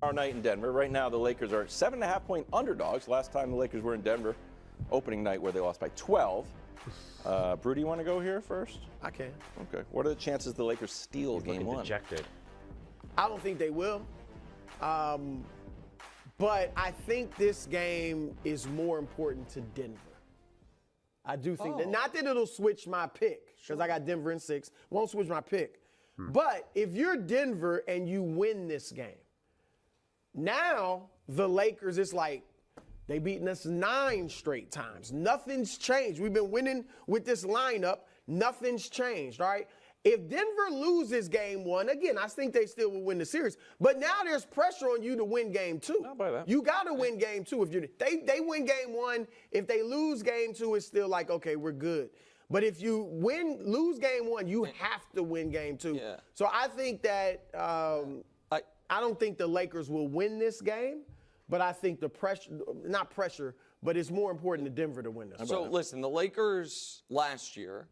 Tomorrow night in Denver. Right now, the Lakers are 7.5-point underdogs. Last time the Lakers were in Denver, opening night where they lost by 12. Brew, do you want to go here first? I can. Okay. What are the chances the Lakers steal game one? Dejected. I don't think they will. But I think this game is more important to Denver. I do think that. Not that it'll switch my pick, because I got Denver in 6. Won't switch my pick. But if you're Denver and you win this game, now the Lakers, it's like they beaten us 9 straight times. Nothing's changed. We've been winning with this lineup. Nothing's changed, all right? If Denver loses game 1, again, I think they still will win the series. But now there's pressure on you to win game 2. Not by that. You got to win game 2. If they win game 1, if they lose game 2, it's still like, okay, we're good. But if you lose game 1, you have to win game 2. Yeah. So I think that I don't think the Lakers will win this game, but I think the pressure, not pressure, but it's more important to Denver to win this. So listen, the Lakers last year,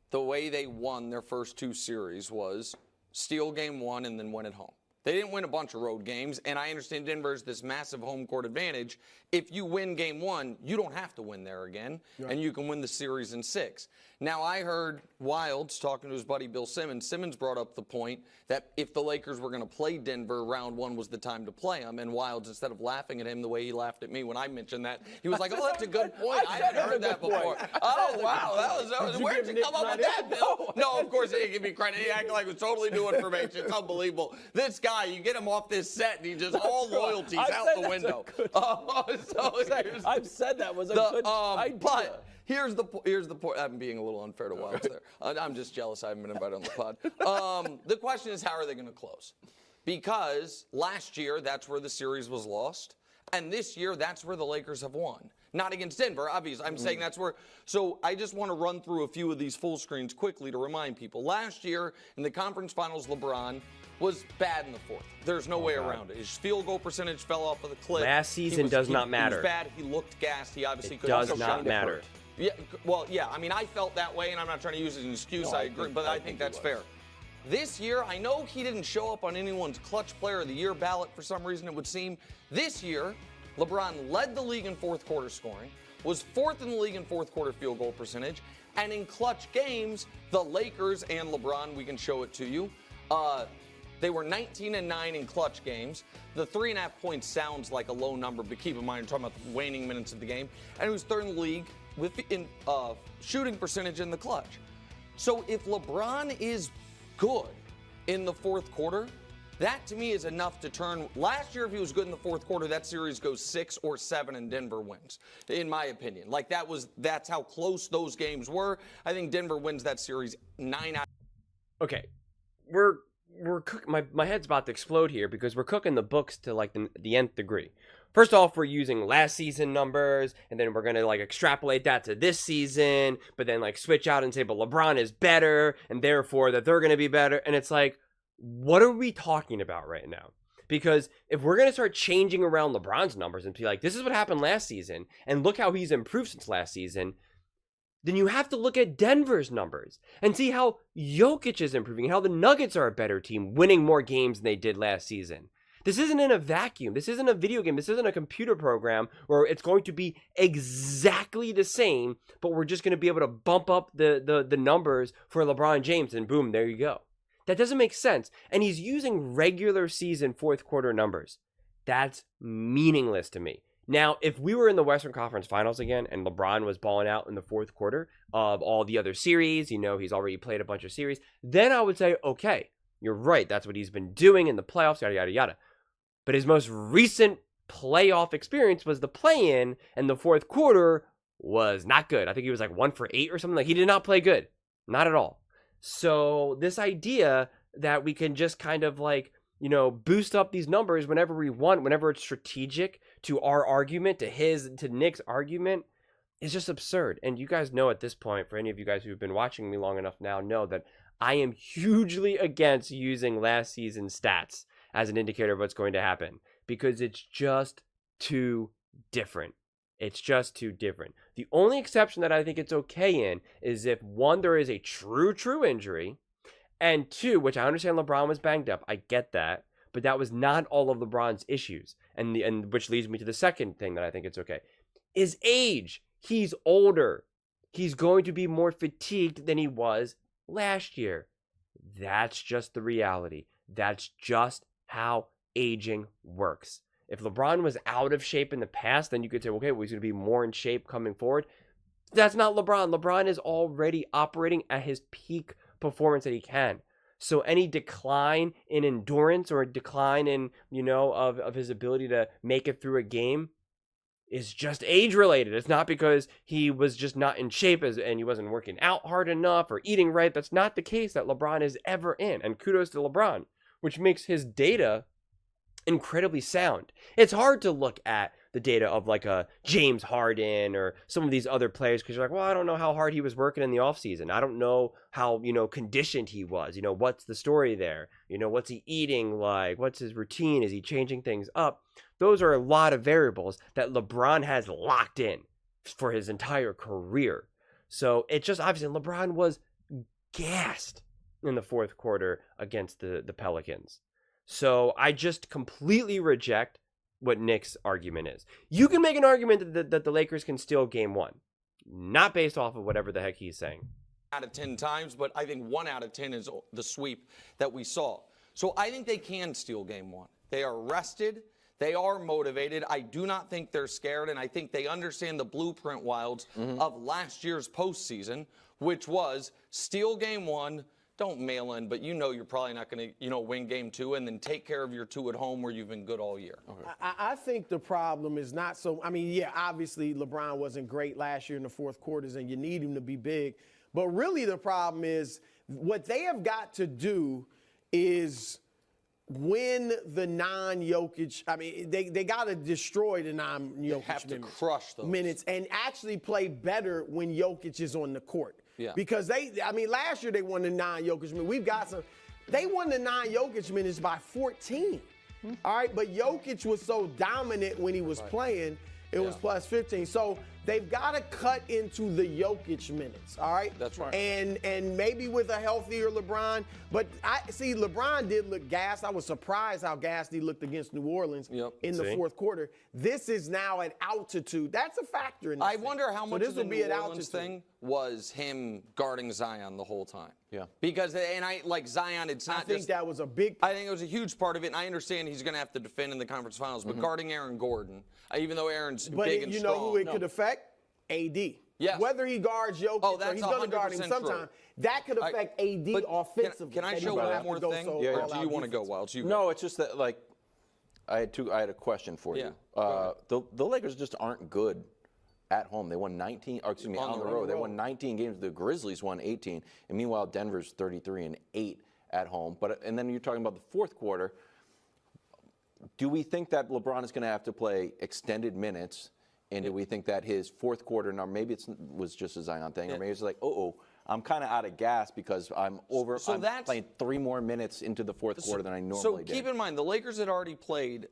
the way they won their first 2 series was steal game 1 and then win at home. They didn't win a bunch of road games, and I understand Denver's this massive home court advantage. If you win game 1, you don't have to win there again, and you can win the series in 6. Now, I heard Wilds talking to his buddy Bill Simmons. Simmons brought up the point that if the Lakers were going to play Denver, round 1 was the time to play them, and Wilds, instead of laughing at him the way he laughed at me when I mentioned that, he was like, oh, that's a good point. I hadn't heard that before. Oh, wow, that was where'd you come up with that, Bill? No, of course, he didn't give me credit. He acted like it was totally new information. It's unbelievable. This guy, you get him off this set, and he just, all loyalties out the window. I've said that was a good idea. But here's the point. I'm being a little unfair to Wilds there. I'm just jealous I haven't been invited on the pod. The question is, how are they going to close? Because last year, that's where the series was lost. And this year, that's where the Lakers have won. Not against Denver, obviously. I'm saying that's where. So I just want to run through a few of these full screens quickly to remind people. Last year, in the conference finals, LeBron was bad in the 4th. There's no way around it. His field goal percentage fell off of the cliff. Last season does not matter. He was bad. He looked gassed. He obviously could does not matter. Yeah, well, yeah. I mean, I felt that way, and I'm not trying to use it as an excuse. I agree, but I think that's fair. This year, I know he didn't show up on anyone's clutch player of the year ballot for some reason, it would seem. This year, LeBron led the league in fourth quarter scoring, was 4th in the league in fourth quarter field goal percentage, and in clutch games, the Lakers and LeBron, we can show it to you, they were 19-9 in clutch games. The 3.5 points sounds like a low number, but keep in mind, you're talking about the waning minutes of the game. And he was 3rd in the league in shooting percentage in the clutch. So if LeBron is good in the fourth quarter, that to me is enough to turn. Last year, if he was good in the fourth quarter, that series goes 6 or 7 and Denver wins, in my opinion. Like that's how close those games were. I think Denver wins that series 9 out. Okay, we're cooking. My head's about to explode here because we're cooking the books to like the nth degree. First off, we're using last season numbers, and then we're gonna like extrapolate that to this season, but then like switch out and say, but LeBron is better, and therefore that they're gonna be better. And it's like, what are we talking about right now? Because if we're gonna start changing around LeBron's numbers and be like, this is what happened last season, and look how he's improved since last season, then you have to look at Denver's numbers and see how Jokic is improving, how the Nuggets are a better team, winning more games than they did last season. This isn't in a vacuum. This isn't a video game. This isn't a computer program where it's going to be exactly the same, but we're just going to be able to bump up the numbers for LeBron James, and boom, there you go. That doesn't make sense. And he's using regular season fourth quarter numbers. That's meaningless to me. Now, if we were in the Western Conference Finals again and LeBron was balling out in the fourth quarter of all the other series, you know, he's already played a bunch of series, then I would say, okay, you're right. That's what he's been doing in the playoffs, yada, yada, yada. But his most recent playoff experience was the play-in, and the fourth quarter was not good. I think he was like 1 for 8 or something. Like, he did not play good. Not at all. So this idea that we can just kind of like, you know, boost up these numbers whenever we want, whenever it's strategic to our argument, to Nick's argument, is just absurd. And you guys know at this point, for any of you guys who've been watching me long enough now, know that I am hugely against using last season's stats as an indicator of what's going to happen, because it's just too different. It's just too different. The only exception that I think it's okay in is if, one, there is a true injury, and two, which I understand LeBron was banged up. I get that. but that was not all of LeBron's issues. And which leads me to the second thing that I think it's okay. Is age. He's older. He's going to be more fatigued than he was last year. That's just the reality. That's just how aging works. If LeBron was out of shape in the past, then you could say, okay, well, he's going to be more in shape coming forward. That's not LeBron. LeBron is already operating at his peak performance that he can. So any decline in endurance or a decline in, of his ability to make it through a game is just age related. It's not because he was just not in shape and he wasn't working out hard enough or eating right. That's not the case that LeBron is ever in. And kudos to LeBron, which makes his data incredibly sound. It's hard to look at the data of like a James Harden or some of these other players because you're like, well, I don't know how hard he was working in the offseason. I don't know how, conditioned he was. What's the story there? What's he eating like? What's his routine? Is he changing things up? Those are a lot of variables that LeBron has locked in for his entire career. So it just obviously LeBron was gassed in the fourth quarter against the Pelicans. So I just completely reject what Nick's argument is. You can make an argument that the Lakers can steal game one, not based off of whatever the heck he's saying. Out of 10 times, but I think 1 out of 10 is the sweep that we saw. So I think they can steal game one. They are rested. They are motivated. I do not think they're scared, and I think they understand the blueprint, Wilds, of last year's postseason, which was steal game one, don't mail in, but you're probably not going to, win game two, and then take care of your 2 at home where you've been good all year. Okay. I think the problem is not so. Obviously LeBron wasn't great last year in the fourth quarters, and you need him to be big. But really the problem is what they have got to do is win the non-Jokic. They got to destroy the non-Jokic have to crush those minutes and actually play better when Jokic is on the court. Yeah. Because last year they won the non-Jokic minutes. We've got some. They won the non-Jokic minutes by 14. All right, but Jokic was so dominant when he was playing, it was plus 15. So they've got to cut into the Jokic minutes, all right? That's right. And maybe with a healthier LeBron. But LeBron did look gassed. I was surprised how gassed he looked against New Orleans in the fourth quarter. This is now at altitude. That's a factor in this I wonder how much of the New Orleans altitude thing was him guarding Zion the whole time. Yeah. Because, Zion, it's not I think that was a big I think it was a huge part of it, and I understand he's going to have to defend in the conference finals, but guarding Aaron Gordon, even though Aaron's big and strong. But you know who it could affect? AD. Yes. Whether he guards Jokic or he's going to guard him sometime, that could affect AD offensively. Can I show one more thing? Or do you want to go, Wilds? No, it's just that, I had a question for you. The Lakers just aren't good at home. They won 19, on the road. They won 19 games. The Grizzlies won 18. And meanwhile, Denver's 33-8 at home. And then you're talking about the fourth quarter. Do we think that LeBron is going to have to play extended minutes? And do we think that his fourth quarter number, maybe it was just a Zion thing, or maybe it's like, I'm kind of out of gas because I'm playing 3 more minutes into the fourth quarter than I normally did. So keep in mind, the Lakers had already played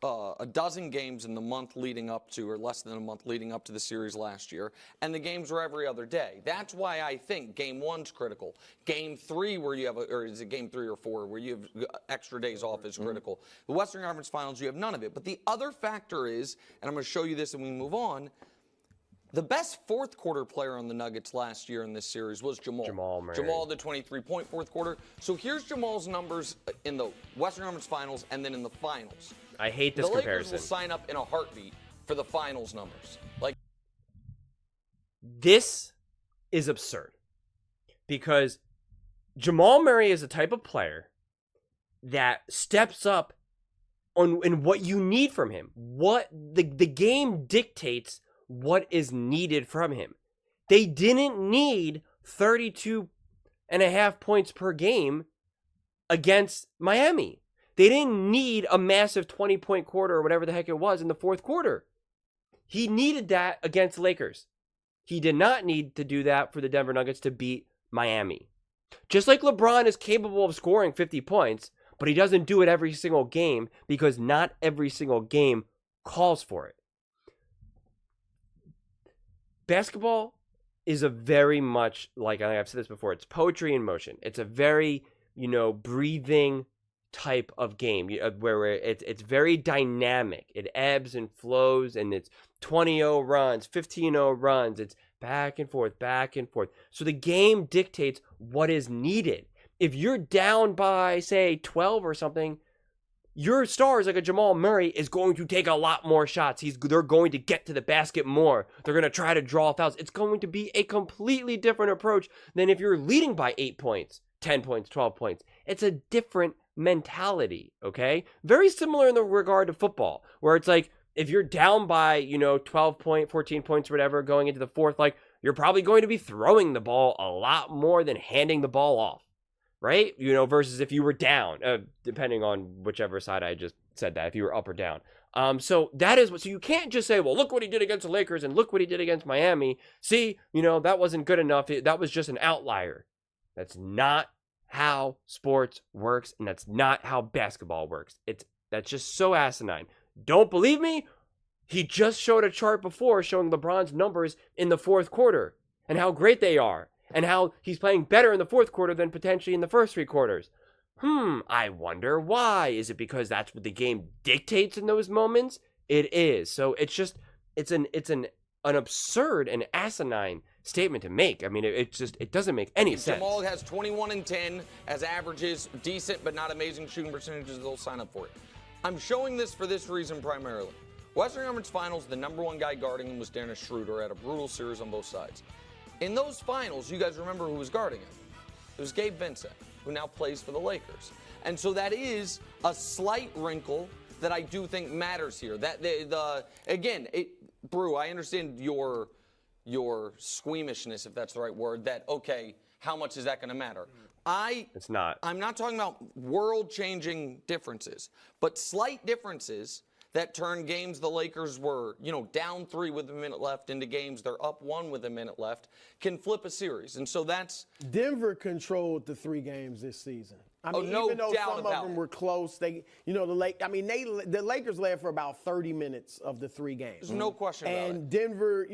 a dozen games in the month leading up to, or less than a month leading up to the series last year, and the games were every other day. That's why I think game one's critical. Game 3, where you have, or is it game 3 or 4, where you have extra days off, is critical. The Western Conference Finals, you have none of it. But the other factor is, and I'm going to show you this and we move on, the best fourth quarter player on the Nuggets last year in this series was Jamal. Jamal Murray. Jamal, the 23-point fourth quarter. So here's Jamal's numbers in the Western Conference Finals and then in the finals. I hate this comparison. The Lakers will sign up in a heartbeat for the finals numbers. This is absurd because Jamal Murray is the type of player that steps up in what you need from him. What the game dictates what is needed from him. They didn't need 32.5 points per game against Miami. They didn't need a massive 20-point quarter or whatever the heck it was in the fourth quarter. He needed that against the Lakers. He did not need to do that for the Denver Nuggets to beat Miami. Just like LeBron is capable of scoring 50 points, but he doesn't do it every single game because not every single game calls for it. Basketball is a very much, like I've said this before, it's poetry in motion. It's a very, breathing, type of game where it's very dynamic. It ebbs and flows, and it's 20-0 runs, 15-0 runs. It's back and forth, back and forth. So the game dictates what is needed. If you're down by, say, 12 or something, your stars like a Jamal Murray is going to take a lot more shots. They're going to get to the basket more. They're going to try to draw fouls. It's going to be a completely different approach than if you're leading by 8 points, 10 points, 12 points. It's a different mentality, okay? Very similar in the regard to football, where it's like if you're down by, 12 points, 14 points, whatever, going into the fourth, like you're probably going to be throwing the ball a lot more than handing the ball off. Right? Versus if you were down, depending on whichever side I just said that, if you were up or down. So that is so you can't just say, well, look what he did against the Lakers and look what he did against Miami. See, that wasn't good enough. That was just an outlier. That's not how sports works, and that's not how basketball works. That's just so asinine. Don't believe me? He just showed a chart before showing LeBron's numbers in the fourth quarter and how great they are. And how he's playing better in the fourth quarter than potentially in the first 3 quarters. I wonder why. Is it because that's what the game dictates in those moments? It is. So it's an absurd and asinine statement to make. I mean, it doesn't make any sense. Jamal has 21 and 10 as averages, decent but not amazing shooting percentages. They'll sign up for it. I'm showing this for this reason primarily. Western Conference Finals, the number 1 guy guarding him was Dennis Schroeder at a brutal series on both sides. In those finals, you guys remember who was guarding him? It was Gabe Vincent, who now plays for the Lakers. And so that is a slight wrinkle that I do think matters here. That Brew, I understand your squeamishness, if that's the right word, that, okay, how much is that going to matter? It's not. I'm not talking about world-changing differences, but slight differences that turned games the Lakers were, down 3 with a minute left into games they're up 1 with a minute left can flip a series. And so that's Denver controlled the 3 games this season. I mean, no even though doubt some about of them it. were close, the Lakers led for about 30 minutes of the 3 games. There's no question about it. And Denver,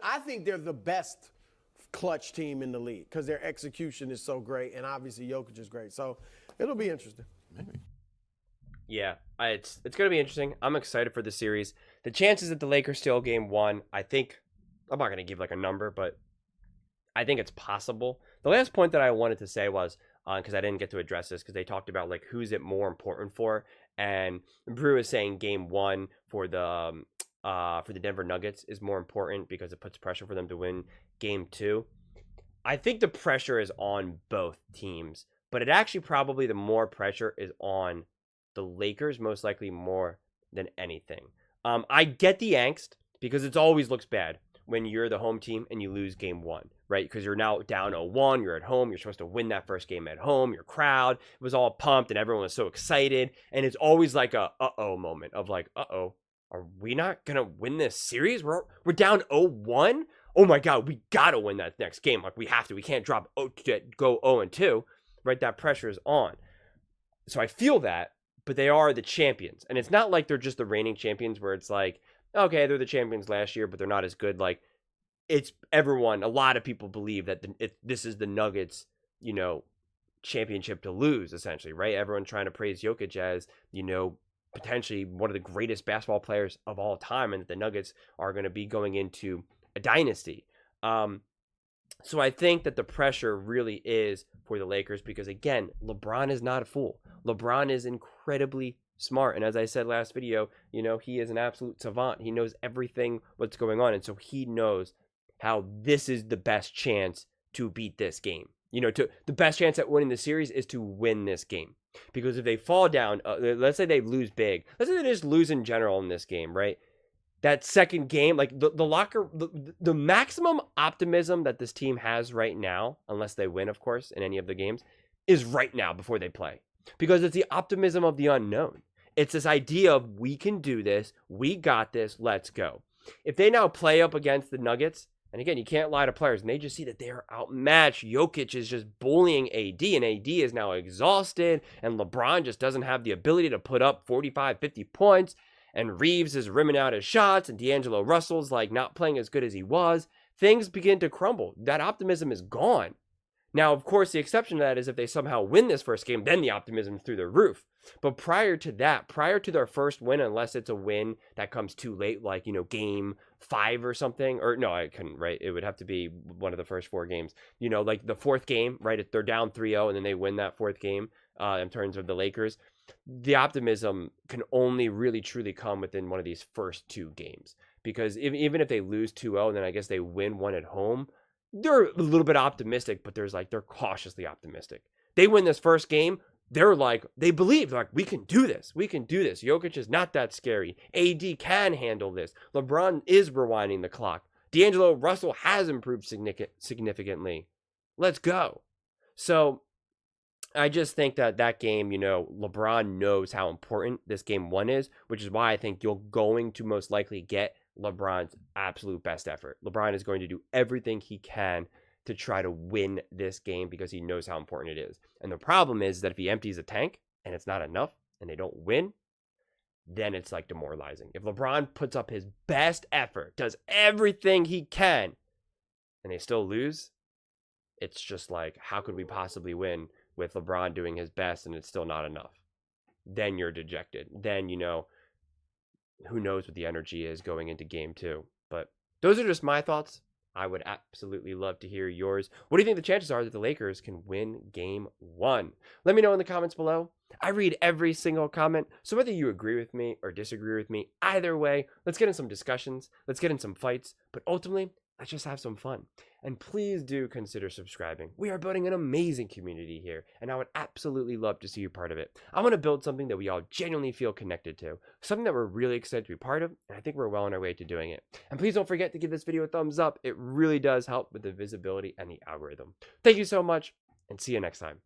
I think they're the best clutch team in the league because their execution is so great, and obviously Jokic is great. So it'll be interesting. Maybe. Yeah, it's going to be interesting. I'm excited for the series. The chances that the Lakers steal game 1, I think, I'm not going to give like a number, but I think it's possible. The last point that I wanted to say was, because I didn't get to address this, because they talked about like who's it more important for, and Brew is saying game 1 for the Denver Nuggets is more important because it puts pressure for them to win game 2. I think the pressure is on both teams, but it actually probably the more pressure is on the Lakers, most likely more than anything. I get the angst because it always looks bad when you're the home team and you lose game 1, right? Because you're now down 0-1, you're at home, you're supposed to win that first game at home, your crowd was all pumped and everyone was so excited, and it's always like a uh-oh moment of like, uh-oh, are we not gonna win this series? We're down 0-1? Oh my God, we gotta win that next game. Like we have to, we can't go 0-2, right? That pressure is on. So I feel that, but they are the champions. And it's not like they're just the reigning champions where it's like, okay, they're the champions last year, but they're not as good. Like, it's everyone, a lot of people believe that this is the Nuggets, championship to lose, essentially, right? Everyone trying to praise Jokic as, potentially one of the greatest basketball players of all time, and that the Nuggets are going to be going into a dynasty. So I think that the pressure really is for the Lakers because, again, LeBron is not a fool. LeBron is incredibly smart. And as I said last video, he is an absolute savant. He knows everything what's going on. And so he knows how this is the best chance to beat this game. The best chance at winning the series is to win this game. Because if they fall down, let's say they lose big. Let's say they just lose in general in this game, right? That second game, like the maximum optimism that this team has right now, unless they win, of course, in any of the games, is right now before they play. Because it's the optimism of the unknown. It's this idea of we can do this, we got this, let's go. If they now play up against the Nuggets, and again, you can't lie to players, and they just see that they are outmatched. Jokic is just bullying AD, and AD is now exhausted, and LeBron just doesn't have the ability to put up 45, 50 points. And Reeves is rimming out his shots, and D'Angelo Russell's like not playing as good as he was. Things begin to crumble. That optimism is gone. Now, of course, the exception to that is if they somehow win this first game, then the optimism is through the roof. But prior to that, prior to their first win, unless it's a win that comes too late, like, game 5 or something, or no, I couldn't, right? It would have to be one of the first 4 games, like the 4th game, right? If they're down 3-0 and then they win that 4th game in terms of the Lakers, the optimism can only really truly come within one of these first 2 games. Because even if they lose 2-0 and then I guess they win one at home, they're a little bit optimistic, but they're cautiously optimistic. They win this first game, they believe, we can do this. We can do this. Jokic is not that scary. AD can handle this. LeBron is rewinding the clock. D'Angelo Russell has improved significantly. Let's go. So I just think that game, LeBron knows how important this game 1 is, which is why I think you're going to most likely get LeBron's absolute best effort. LeBron is going to do everything he can to try to win this game because he knows how important it is. And the problem is that if he empties a tank and it's not enough and they don't win, then it's demoralizing. If LeBron puts up his best effort, does everything he can, and they still lose, it's just how could we possibly win with LeBron doing his best and it's still not enough? Then you're dejected. Then, who knows what the energy is going into game 2. But those are just my thoughts. I would absolutely love to hear yours. What do you think the chances are that the Lakers can win game 1? Let me know in the comments below. I read every single comment, so whether you agree with me or disagree with me, either way, let's get in some discussions, let's get in some fights, but ultimately, let's just have some fun. And please do consider subscribing. We are building an amazing community here, and I would absolutely love to see you part of it. I want to build something that we all genuinely feel connected to, something that we're really excited to be part of, and I think we're well on our way to doing it. And please don't forget to give this video a thumbs up. It really does help with the visibility and the algorithm. Thank you so much, and see you next time.